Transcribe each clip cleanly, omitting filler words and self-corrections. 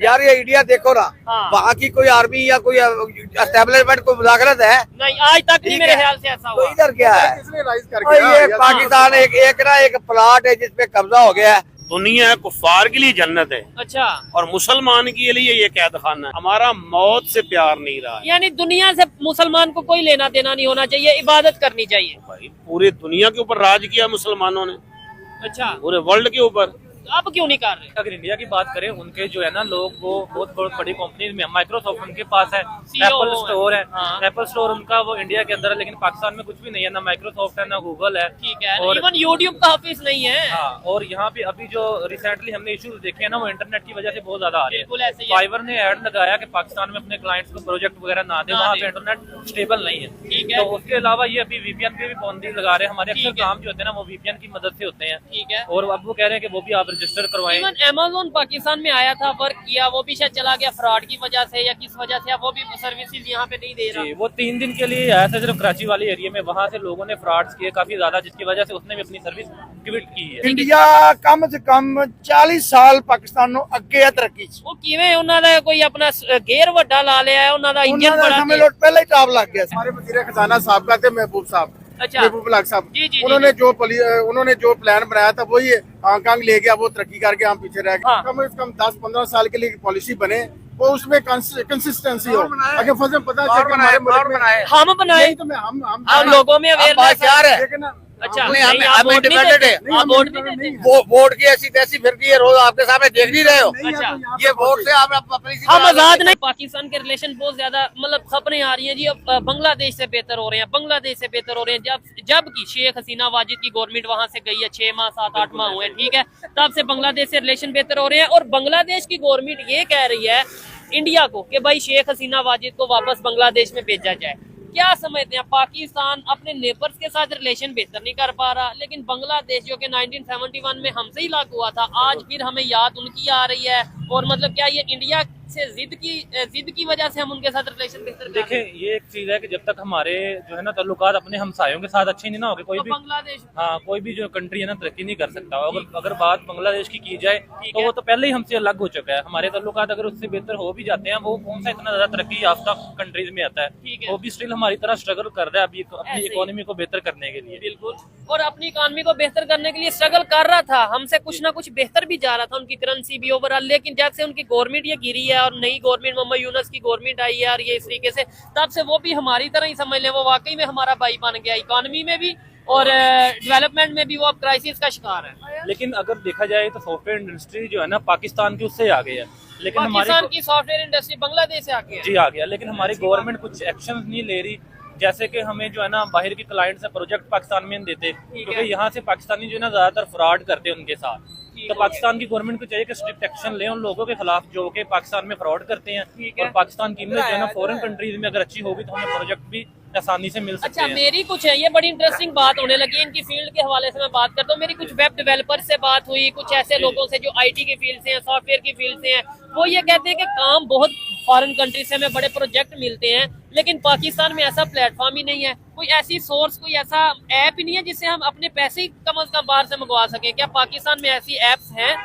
यार ये इंडिया देखो ना, हाँ। वहाँ की कोई आर्मी या कोई एस्टेब्लिशमेंट कोई मुदाखलत है? नहीं, आज तक नहीं मेरे ख्याल से ऐसा तो हुआ। इधर क्या है? किसने राइज कर और गया? ये पाकिस्तान एक प्लाट है जिसपे कब्जा हो गया है। दुनिया कुफार के लिए जन्नत है अच्छा, और मुसलमान के लिए ये कैद खाना है। हमारा मौत से प्यार नहीं रहा है यानी दुनिया से मुसलमान को कोई लेना देना नहीं होना चाहिए, इबादत करनी चाहिए। भाई। पूरी दुनिया के ऊपर राज किया मुसलमानों ने, अच्छा, पूरे वर्ल्ड के ऊपर। अब क्यों नहीं कर रहे? अगर इंडिया की बात करें, उनके जो है ना लोग, वो बहुत बड़ी कंपनीज में, माइक्रोसॉफ्ट उनके पास है, CEO एप्पल स्टोर है, हाँ। एप्पल स्टोर उनका वो इंडिया के अंदर है, लेकिन पाकिस्तान में कुछ भी नहीं है, ना माइक्रोसॉफ्ट है ना गूगल है। ठीक है, और इवन यूट्यूब का ऑफिस नहीं है। हाँ, और यहाँ पे अभी जो रिसेंटली हमने इश्यूज देखे हैं ना, वो इंटरनेट की वजह से बहुत ज्यादा आ रहे बिल्कुल हैं। ऐसे ही है। फाइवर ने ऐड लगाया कि पाकिस्तान में अपने क्लाइंट्स को प्रोजेक्ट वगैरह ना दे, ना वहाँ दे। पे इंटरनेट स्टेबल नहीं है। ठीक है। तो उसके अलावा ये अभी वीपीएन पे भी पाबंदी लगा रहे हैं। हमारे ठीक अक्सर है। काम जो होते हैं ना, वो वीपीएन की मदद से होते हैं। ठीक है। और अब वो कह रहे हैं कि वो भी आप रजिस्टर करवाएं। इवन अमेज़न पाकिस्तान में आया था, वर्क किया, वो भी शायद चला गया फ्रॉड की वजह से या किस वजह से, अब वो भी सर्विसेज यहाँ पे नहीं दे रहा। जी, वो 3 दिन के लिए आया था सिर्फ कराची वाली एरिया में, वहाँ से लोगों ने फ्रॉड्स किए काफी ज्यादा, जिसकी वजह से उसने भी अपनी सर्विस क्विट की है। इंडिया कम से कम 40 साल पाकिस्तान ਨੂੰ ਅੱਗੇ ਹੈ ਤਰੱਕੀ ਚ। वो किवें ਉਹਨਾਂ ਦਾ ਕੋਈ ਆਪਣਾ गेयर ਵੱਡਾ ਲਾ ਲਿਆ है, ਉਹਨਾਂ ਦਾ ਇੰਜਨ ਉਹਨਾਂ ਦਾ बड़ा ਸਮਝ ਲਓ ਪਹਿਲਾਂ ਹੀ ਟਾਪ ਲੱਗ ਗਿਆ ਸੀ। हमारे वजीर खजाना साहब का थे महबूब साहब, अच्छा। महबूब लाग साहब। जी, जी, उन्होंने जो प्लान बनाया था वही हांगकांग ले गया, वो तरक्की करके हम पीछे रह गए। हाँ। कम से कम 10-15 साल के लिए पॉलिसी बने, वो उसमें कंसिस्टेंसी हो। अगर फजल पता चले कि हमारे मुल्क में हम बनाए, नहीं तो मैं हम लोगों में हम अवेयरनेस बादशाह है। लेकिन ना, अच्छा, नहीं, नहीं, हम आप वोट नहीं independent देते? है। नहीं, आप हम वोट नहीं independent देते? नहीं है। वो वोट की ऐसी तैसी फिरती है, रोज आपके सामने देख नहीं रहे हो। नहीं है तो अच्छा। यहाँ ये पे वोट से आप अपनी सी हम बना आजाद लेंगे। नहीं। पाकिस्तान के रिलेशन बहुत ज्यादा मतलब खबरें आ रही हैं जी, अब बांग्लादेश से बेहतर हो रहे हैं, बांग्लादेश से बेहतर हो रहे हैं। जबकि शेख हसीना वाजिद की गवर्नमेंट वहां से गई है, 6 माह 7-8 माह हुए हैं, ठीक है, तब से बांग्लादेश से रिलेशन बेहतर हो रहे हैं। और बांग्लादेश की गवर्नमेंट ये कह रही है इंडिया को कि भाई शेख हसीना वाजिद को वापस बांग्लादेश में भेजा जाए। क्या समझते हैं, पाकिस्तान अपने नेबर्स के साथ रिलेशन बेहतर नहीं कर पा रहा, लेकिन बांग्लादेश जो कि 1971 में हमसे ही लागू हुआ था, आज फिर हमें याद उनकी आ रही है। और मतलब क्या ये इंडिया से जिद की वजह से हम उनके साथ रिलेशन बेहतर कर रहे हैं? देखें, ये एक चीज है कि जब तक हमारे जो है ना ताल्लुकात अपने हमसायों के साथ अच्छे नहीं ना होंगे, कोई तो भी बांग्लादेश हाँ, कोई भी जो कंट्री है ना तरक्की नहीं कर सकता। अगर बात बांग्लादेश की जाए ठीक तो है। वो तो पहले ही हमसे अलग हो चुका है। हमारे ताल्लुकात अगर उससे बेहतर हो भी जाते हैं, वो कौन सा इतना ज्यादा तरक्की याफ्ता कंट्रीज में आता ठीक है, है। वो भी स्टिल हमारी तरह स्ट्रगल कर रहा है अभी ऐसे अपनी ही। इकोनॉमी को बेहतर करने के लिए। बिल्कुल, और अपनी इकानमी को बेहतर करने के लिए स्ट्रगल कर रहा था, हमसे कुछ ना कुछ बेहतर भी जा रहा था, उनकी करेंसी भी ओवरऑल। लेकिन जब से उनकी गवर्नमेंट ये गिरी है और नई गवर्नमेंट मोहम्मद यूनस की गवर्नमेंट आई है और ये इस तरीके से, तब से वो भी हमारी तरह ही समझ ले, वो वाकई में हमारा भाई बन गया, इकोनॉमी में भी और डेवलपमेंट में भी वो अब क्राइसिस का शिकार है। लेकिन अगर देखा जाए तो सॉफ्टवेयर इंडस्ट्री जो है ना पाकिस्तान की उससे आगे है, लेकिन पाकिस्तान हमारी की सॉफ्टवेयर इंडस्ट्री बांग्लादेश से आगे है। जी आ गया, लेकिन हमारी गवर्नमेंट कुछ एक्शन नहीं ले रही। जैसे कि हमें जो है ना बाहर के क्लाइंट से प्रोजेक्ट पाकिस्तान में नहीं देते, क्योंकि यहाँ से पाकिस्तानी जो है ना ज्यादातर फ्रॉड करते हैं उनके साथ। तो पाकिस्तान की गवर्नमेंट को चाहिए कि स्ट्रिक्ट एक्शन ले उन लोगों के खिलाफ जो कि पाकिस्तान में फ्रॉड करते हैं। और पाकिस्तान की इमेज जो है ना फॉरेन कंट्रीज में अगर अच्छी होगी तो हमें प्रोजेक्ट भी आसानी से मिल सकते अच्छा, हैं। मेरी कुछ है, ये बड़ी इंटरेस्टिंग बात होने लगी इनकी फील्ड के हवाले से मैं बात करता हूँ। मेरी कुछ वेब डेवलपर से बात हुई, कुछ ऐसे लोगों से जो आईटी की फील्ड से हैं, सॉफ्टवेयर की फील्ड से हैं। वो ये कहते हैं कि काम बहुत फॉरेन कंट्री से हमें बड़े प्रोजेक्ट मिलते हैं, लेकिन पाकिस्तान में ऐसा प्लेटफॉर्म ही नहीं है, कोई ऐसी सोर्स, कोई ऐसा ऐप ही नहीं है जिससे हम अपने पैसे ही कम से कम बाहर से मंगवा सकें। क्या पाकिस्तान में ऐसी ऐप्स हैं?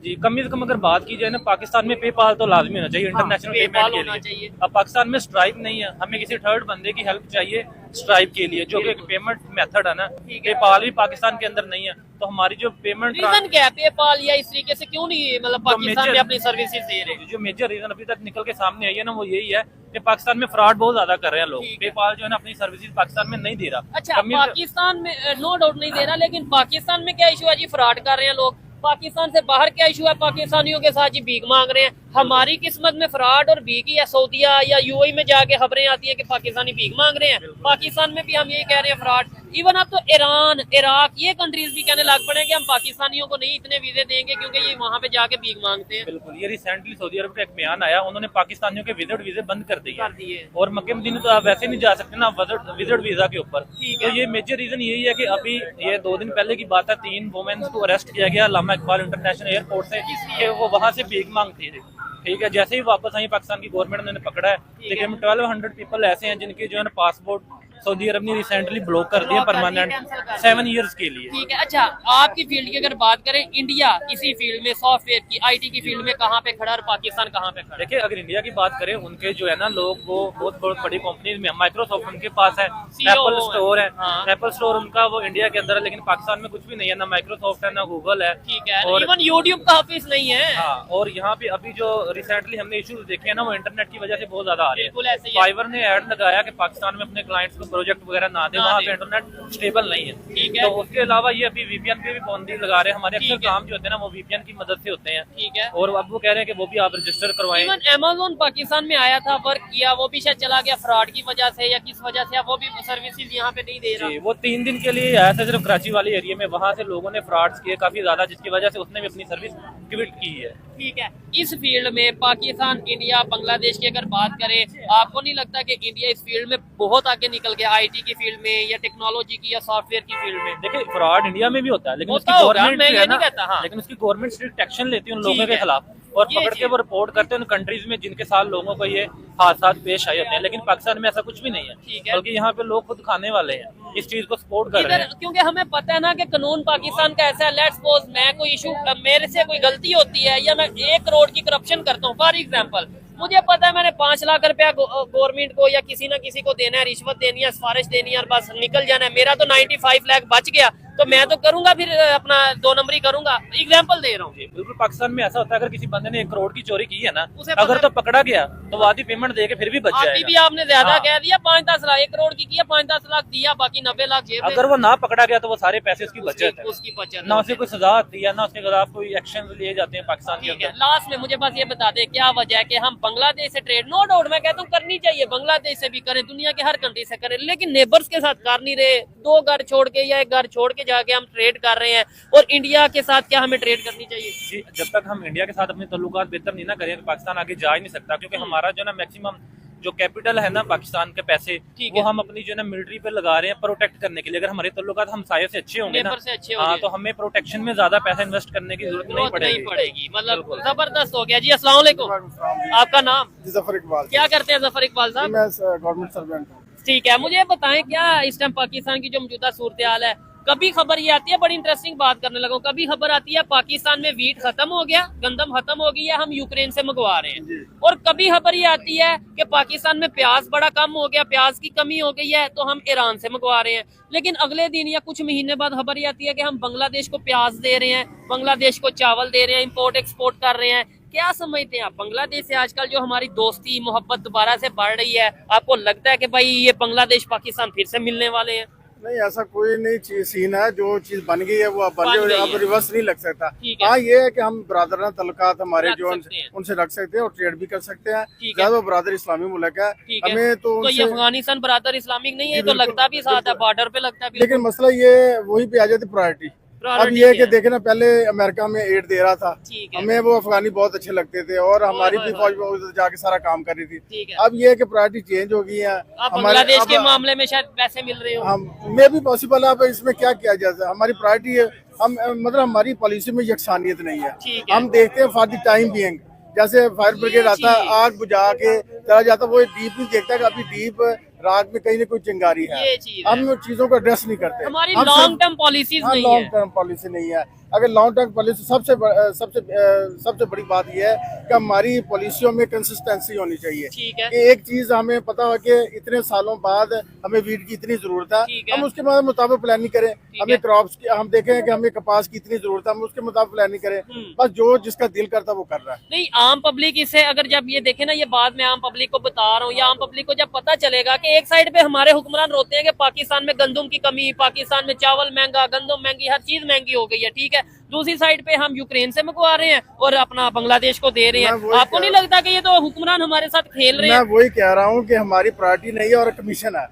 जी, कम से कम अगर बात की जाए ना, पाकिस्तान में पेपाल तो लाजमी होना चाहिए इंटरनेशनल पेपाल पेमेंट होना के लिए। चाहिए। अब पाकिस्तान में स्ट्राइप नहीं है, हमें किसी थर्ड बंदे की हेल्प चाहिए स्ट्राइप के लिए, जो कि पेमेंट मेथड है ना। ठीक है। पेपाल भी पाकिस्तान के अंदर नहीं है, तो हमारी जो पेमेंट रीजन क्या है, पेपाल या इस तरीके से क्यों नहीं मतलब पाकिस्तान major- में अपनी सर्विसेज दे रहे? जो मेजर रीजन अभी तक निकल के सामने आई है ना, वो यही है कि पाकिस्तान में फ्रॉड बहुत ज्यादा कर रहे हैं लोग। ठीक है। पेपाल जो है ना अपनी सर्विसेज पाकिस्तान में नहीं दे रहा। अच्छा, कमी- पाकिस्तान में नो डाउट नहीं दे रहा, लेकिन पाकिस्तान में क्या इशू है जी? फ्रॉड कर रहे हैं लोग। पाकिस्तान से बाहर क्या इशू है? पाकिस्तानियों के साथ जी भीख मांग रहे हैं। हमारी किस्मत में फ्रॉड और भीख, या सऊदीया या यूएई में जाके खबरें आती हैं कि पाकिस्तानी भीख मांग रहे हैं। पाकिस्तान में भी हम यही कह रहे हैं फ्रॉड। इवन अब तो ईरान, इराक, ये कंट्रीज भी कहने लग पड़े कि हम पाकिस्तानियों को नहीं इतने वीजे देंगे क्योंकि ये वहाँ पे जाके भीख मांगते हैं। बिल्कुल, ये रिसेंटली सऊदी अरब का एक बयान आया, उन्होंने पाकिस्तानियों के विजिट वीजे बंद कर दिए कर दिए। और मक्के मदीने तो आप वैसे नहीं जा सकते ना विजिट वीजा के ऊपर। ठीक है। तो ये मेजर रीजन यही है कि अभी ये 2 दिन पहले की बात है, 3 वुमेन्स को अरेस्ट किया गया अल्लामा इकबाल इंटरनेशनल एयरपोर्ट से कि वो वहाँ से भीख मांगती थी। ठीक है, जैसे ही वापस आई पाकिस्तान की गवर्नमेंट ने पकड़ा है। लेकिन 1200 पीपल ऐसे हैं जिनके जो है ना पासपोर्ट सऊदी अरब ने रिसेंटली ब्लॉक कर दिया परमानेंट 7 ईयर्स के लिए। ठीक है। अच्छा, आपकी फील्ड की अगर बात करें, इंडिया इसी फील्ड में, सॉफ्टवेयर की, आईटी की फील्ड में कहाँ पे खड़ा और पाकिस्तान कहाँ पे खड़ा? देखिए, अगर इंडिया की बात करें, उनके जो है ना लोग, वो बहुत बहुत बड़ी कंपनीज में, माइक्रोसॉफ्ट उनके पास है, एप्पल स्टोर है, एप्पल स्टोर उनका वो इंडिया के अंदर है, लेकिन पाकिस्तान में कुछ भी नहीं है, ना माइक्रोसॉफ्ट है ना गूगल है। ठीक है, और इवन यूट्यूब का ऑफिस नहीं है। हाँ, और यहाँ पे अभी जो रिसेंटली हमने इश्यूज देखे हैं ना, वो इंटरनेट की वजह से बहुत ज्यादा आ रहे बिल्कुल हैं। ऐसे ही है। फाइवर ने ऐड लगाया कि पाकिस्तान में अपने क्लाइंट्स को प्रोजेक्ट वगैरह ना दे, वहाँ पे इंटरनेट स्टेबल नहीं है। ठीक है। तो उसके अलावा ये अभी वीपीएन पे भी पाबंदी लगा रहे हैं। हमारे अक्सर ठीक है। काम जो होते हैं ना, वो वीपीएन की मदद से होते हैं। ठीक है। और अब वो कह रहे हैं कि वो भी आप रजिस्टर करवाएं। इवन अमेज़न पाकिस्तान में आया था, वर्क किया, वो भी शायद चला गया फ्रॉड की वजह से या किस वजह से, वो भी सर्विसेज यहाँ पे नहीं दे रहा। जी, वो 3 दिन के लिए आया था सिर्फ कराची वाले एरिया में, वहाँ से लोगों ने फ्रॉड्स किए काफी ज्यादा, जिसकी वजह से उसने भी अपनी सर्विस क्विट की है। ठीक है। इस फील्ड में पाकिस्तान, इंडिया, बांग्लादेश की अगर बात करें, आपको नहीं लगता कि इंडिया इस फील्ड में बहुत आगे निकल गया, आईटी की फील्ड में या टेक्नोलॉजी की या सॉफ्टवेयर की फील्ड में? देखिए, फ्रॉड इंडिया में भी होता है, लेकिन उसकी होता होगा, गवर्नमेंट मैं जो ये है नहीं ना, कहता, हाँ। लेकिन उसकी गवर्नमेंट स्ट्रिक्ट एक्शन लेती है उन ठीक लोगों के है। खिलाफ, और ये पकड़ के चीज़। वो रिपोर्ट करते हैं उन कंट्रीज में जिनके साथ लोगों को ये हादसा पेश आए होते हैं। लेकिन पाकिस्तान में ऐसा कुछ भी नहीं ठीक है, है। बल्कि यहाँ पे लोग खुद खाने वाले हैं, इस चीज को सपोर्ट कर रहे हैं। क्योंकि हमें पता है ना कि कानून पाकिस्तान का ऐसा है, लेट्स सपोज मैं कोई इशू, मेरे से कोई गलती होती है या मैं 1 करोड़ की करप्शन करता हूँ फॉर एग्जांपल, मुझे पता है मैंने 5 लाख रुपया गवर्नमेंट को या किसी ना किसी को देना है, रिश्वत देनी है, सिफारिश देनी है और बस निकल जाना है, मेरा तो 95 लाख बच गया, तो मैं तो करूंगा फिर अपना 2 नंबरी करूंगा। एग्जाम्पल दे रहा हूँ। बिल्कुल, पाकिस्तान में ऐसा होता है, अगर किसी बंदे ने 1 करोड़ की चोरी की है ना, उसे अगर पता- तो पकड़ा गया तो वो आधी पेमेंट दे के फिर भी बच आधी जाएगा। भी आपने ज्यादा हाँ। कह दिया, 5-10 लाख, 1 करोड़ की किया, 5-10 लाख दिया, बाकी 90 लाख जेब में। अगर वो ना पकड़ा गया तो वो सारे पैसे उसकी बचत है, उसकी बचत ना है। उसे कोई सजा आती है, ना उसके खिलाफ कोई एक्शन लिए जाते हैं पाकिस्तान के ठीक है। अंदर। लास्ट में मुझे बस ये बता दे, क्या वजह है कि हम बांग्लादेश से ट्रेड, नो डाउट मैं कहता हूँ करनी चाहिए, बांग्लादेश से भी करें, दुनिया के हर कंट्री से करें, लेकिन नेबर्स के साथ कर नहीं रहे। 2 घर छोड़ के या 1 घर छोड़ के जाके हम ट्रेड कर रहे हैं, और इंडिया के साथ क्या हमें ट्रेड करनी चाहिए? जी, जब तक हम इंडिया के साथ अपने तल्लुकात बेहतर नहीं ना करें तो पाकिस्तान आगे जा ही नहीं सकता, क्योंकि हमारा जो ना मैक्सिमम जो कैपिटल है ना पाकिस्तान के पैसे, ठीक वो है। हम अपनी जो ना मिलिट्री पे लगा रहे हैं प्रोटेक्ट करने के लिए। अगर हमारे तल्लुकात हमसायों से अच्छे होंगे ना, नेबर से अच्छे हाँ, होंगे। तो हमें प्रोटेक्शन में ज्यादा पैसा इन्वेस्ट करने की जरूरत नहीं पड़ेगी। मतलब बिल्कुल। जबरदस्त हो गया जी। अस्सलाम वालेकुम, आपका नाम? जफर इकबाल। क्या करते हैं जफर इकबाल साहब? मैं गवर्नमेंट सर्वेंट हूँ। ठीक है, मुझे बताएं क्या इस टाइम पाकिस्तान की जो मौजूदा सूरत हाल है, कभी खबर ये आती है, बड़ी इंटरेस्टिंग बात करने लगा हूं, कभी खबर आती है पाकिस्तान में वीट खत्म हो गया, गंदम खत्म हो गई है, हम यूक्रेन से मंगवा रहे हैं, और कभी खबर ये आती है कि पाकिस्तान में प्याज बड़ा कम हो गया, प्याज की कमी हो गई है, तो हम ईरान से मंगवा रहे हैं। लेकिन अगले दिन या कुछ महीने बाद खबर ये आती है कि हम बांग्लादेश को प्याज दे रहे हैं, बांग्लादेश को चावल दे रहे हैं, इम्पोर्ट एक्सपोर्ट कर रहे हैं। क्या समझते हैं आप, बांग्लादेश से आजकल जो हमारी दोस्ती मोहब्बत दोबारा से बढ़ रही है, आपको लगता है कि भाई ये बांग्लादेश पाकिस्तान फिर से मिलने वाले हैं? नहीं, ऐसा कोई नहीं चीज सीन है, जो चीज बन गई है वो अब बन बन गई, गई अब है। रिवर्स नहीं लग सकता। ठीक है। हाँ, ये है कि हम बरादराना तल्लुकात हमारे रख जो सकते हैं। उनसे रख सकते हैं और ट्रेड भी कर सकते हैं। ठीक है। ज्यादा बरादर इस्लामी मुल्क है, ठीक है। हमें तो तो ये उनसे, अफगानिस्तान बरादर इस्लामिक नहीं है, जी, तो बिल्कुल, लगता भी साथ है, बिल्कुल। बॉर्डर पे लगता भी। लेकिन मसला ये वही पे आ जाती प्रायोरिटी। अब Priority ये है कि है। देखे ना, पहले अमेरिका में एड दे रहा था, ठीक है। हमें वो अफगानी बहुत अच्छे लगते थे और हमारी ओए, भी ओए, फौज में उधर जाके सारा काम कर रही थी। ठीक है। अब ये है कि प्रायोरिटी चेंज हो गई है। आप बांग्लादेश के मामले में शायद पैसे मिल रहे हो। हम में भी पॉसिबल है। अब इसमें क्या किया जाए, हमारी प्रायोरिटी है, हम मतलब हमारी पॉलिसी में यकसानियत नहीं है। ठीक है। हम देखते हैं फॉर द टाइम बीइंग, जैसे फायर ब्रिगेड आता है, चीज़। आग बुझा के चला जाता है, वो डीप नहीं देखता कि अभी डीप रात में कहीं ना कोई चिंगारी है। ये चीज़ है। हम उन चीजों को एड्रेस नहीं करते। हमारी हम लॉन्ग सिर्फ- टर्म पॉलिसीज हाँ, नहीं लॉन्ग है। टर्म पॉलिसी नहीं है। अगर लॉन्ग टर्म पॉलिसी सबसे बड़ी बात यह है कि हमारी पॉलिसियों में कंसिस्टेंसी होनी चाहिए। ठीक है। कि एक चीज हमें पता हो कि इतने सालों बाद हमें वीट की इतनी जरूरत ठीक है, है। हम उसके बाद मुताबिक प्लानिंग करें। है। हमें क्रॉप्स की, हम देखें कि हमें कपास की इतनी जरूरत है, हम उसके मुताबिक प्लानिंग करें। बस जो जिसका दिल करता है वो कर रहा है। नहीं, आम पब्लिक इसे अगर जब ये देखे ना, ये बात मैं आम पब्लिक को बता रहा हूँ, या आम पब्लिक को जब पता चलेगा कि एक साइड पे हमारे हुक्मरान रोते हैं कि पाकिस्तान में गंदम की कमी, पाकिस्तान में चावल महंगा, गंदम महंगी, हर चीज महंगी हो गई है, ठीक है, दूसरी साइड पे हम यूक्रेन से मंगवा रहे हैं और अपना बांग्लादेश को दे रहे मैं हैं। वही आपको नहीं लगता कि ये तो हुक्मरान हमारे साथ खेल रहे मैं हैं? वही कह रहा हूँ कि हमारी प्रायोरिटी नहीं है और कमीशन है।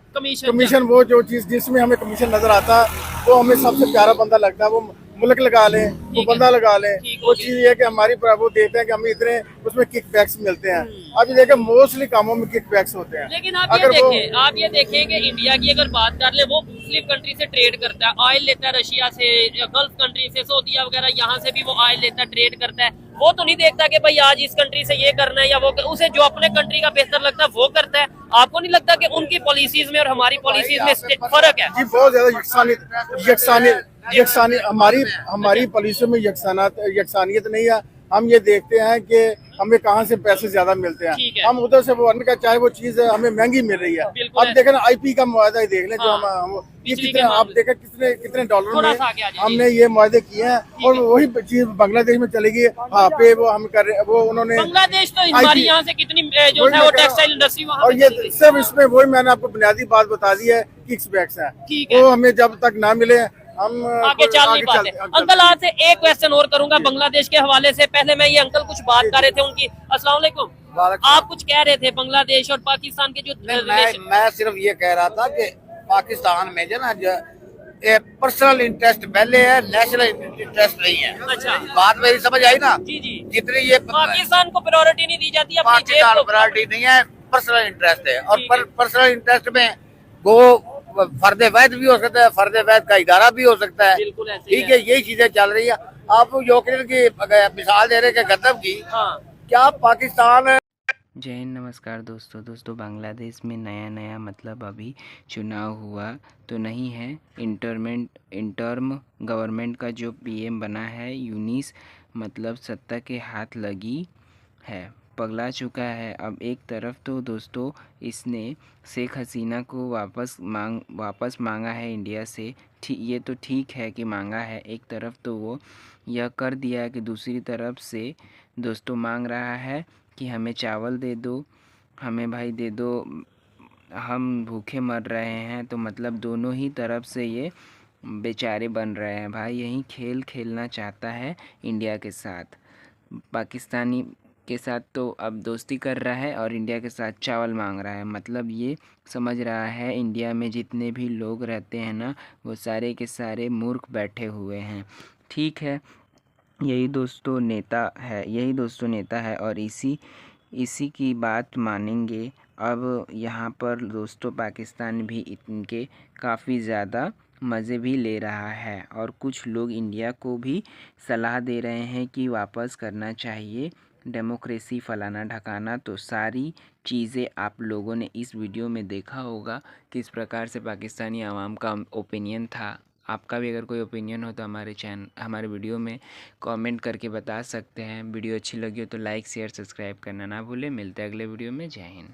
कमीशन वो जो चीज जिसमें हमें कमीशन नजर आता है वो हमें सबसे प्यारा बंदा लगता है। वो मुल्क लगा लें, वो बंदा लगा लें, ठीक वो होगी। चीज ये है कि हमारी वो देखते हैं कि हमें इतने उसमें किक बैक्स मिलते हैं। अब ये देखें, मोस्टली कामों में किक बैक्स होते हैं। लेकिन आप ये देखें कि इंडिया की अगर बात कर ले, वो मुस्लिम कंट्री से ट्रेड करता है, ऑयल लेता है रशिया से, गल्फ कंट्री से, सऊदीया वगैरह, यहाँ से भी वो ऑयल लेता है, ट्रेड करता है। वो तो नहीं देखता कि भाई आज इस कंट्री से ये करना है या वो उसे जो अपने कंट्री का बेहतर लगता है वो करता है। आपको नहीं लगता कि उनकी पॉलिसीज में और हमारी पॉलिसीज में फर्क है? जी बहुत ज्यादा यकसानी हमारी पॉलिसियों में यकसानियत नहीं है। हम ये देखते हैं कि हमें कहाँ से पैसे ज्यादा मिलते ठीक हैं, है। हम उधर से वो अन्य का चाहे वो चीज हमें महंगी मिल रही है। बिल्कुल अब देखें ना आईपी का मुआहदा ही देख लें, जो हाँ, हम ये बिजली कितने के आप मामले। देखें कितने डॉलर थोड़ा में सा आगे आ जाइए। हमने ये मुआहदे किए हैं और वही चीज बांग्लादेश में चलेगी। हाँ पे वो हम कर रहे वो उन्होंने बांग्लादेश तो हमारी यहाँ से कितनी जो वही है मैं वो कह रहा हूँ। टेक्सटाइल इंडस्ट्री वहाँ और पे ये चली गई। सब इसमें वही मैंने आपको बुनियादी बात बता दी है, किक्स बैक्स है, ठीक है। वो हमें जब तक ना मिले हम आगे चल नहीं पाते। अंकल आपसे एक क्वेश्चन और करूंगा बांग्लादेश के हवाले से। पहले मैं ये अंकल कुछ बात कर रहे थे उनकी। अस्सलाम वालेकुम। आप कुछ कह रहे थे बांग्लादेश और पाकिस्तान के जो रिलेशन। मैं सिर्फ ये कह रहा था कि पाकिस्तान में जो ना पर्सनल इंटरेस्ट पहले है, नेशनल इंटरेस्ट नहीं है। अच्छा। बात मेरी समझ आई ना? जी जी। जितनी ये पाकिस्तान को प्रायोरिटी नहीं दी जाती, अपनी जेब पाकिस्तान को प्रायोरिटी नहीं है, पर्सनल इंटरेस्ट है। और ठीक है। पर्सनल इंटरेस्ट में वो फर्द वैद भी हो सकता है, फर्द वैद का इदारा भी हो सकता है। बिल्कुल ऐसे ही ठीक है, यही चीजें चल रही है। आप यूक्रेन की मिसाल दे रहे हैं गद्दाफ की, हाँ। क्या पाकिस्तान जय हिंद, नमस्कार दोस्तों बांग्लादेश में नया मतलब अभी चुनाव हुआ तो नहीं है। इंटर्म गवर्नमेंट का जो पीएम बना है यूनिस, मतलब सत्ता के हाथ लगी है, पगला चुका है। अब एक तरफ तो दोस्तों इसने शेख हसीना को वापस मांगा है इंडिया से। ये तो ठीक है कि मांगा है, एक तरफ तो वो यह कर दिया कि दूसरी तरफ से दोस्तों मांग रहा है कि हमें चावल दे दो, हमें भाई दे दो, हम भूखे मर रहे हैं। तो मतलब दोनों ही तरफ से ये बेचारे बन रहे हैं भाई। यही खेल खेलना चाहता है इंडिया के साथ। पाकिस्तानी के साथ तो अब दोस्ती कर रहा है और इंडिया के साथ चावल मांग रहा है। मतलब ये समझ रहा है इंडिया में जितने भी लोग रहते हैं ना, वो सारे के सारे मूर्ख बैठे हुए हैं। ठीक है, यही दोस्तों नेता है और इसी की बात मानेंगे। अब यहाँ पर दोस्तों पाकिस्तान भी इनके काफ़ी ज़्यादा मज़े भी ले रहा है और कुछ लोग इंडिया को भी सलाह दे रहे हैं कि वापस करना चाहिए डेमोक्रेसी, फलाना ढकाना। तो सारी चीज़ें आप लोगों ने इस वीडियो में देखा होगा किस प्रकार से पाकिस्तानी आवाम का ओपिनियन था। आपका भी अगर कोई ओपिनियन हो तो हमारे वीडियो में कमेंट करके बता सकते हैं। वीडियो अच्छी लगी हो तो लाइक शेयर सब्सक्राइब करना ना भूलें। मिलते हैं अगले वीडियो में। जय हिंद।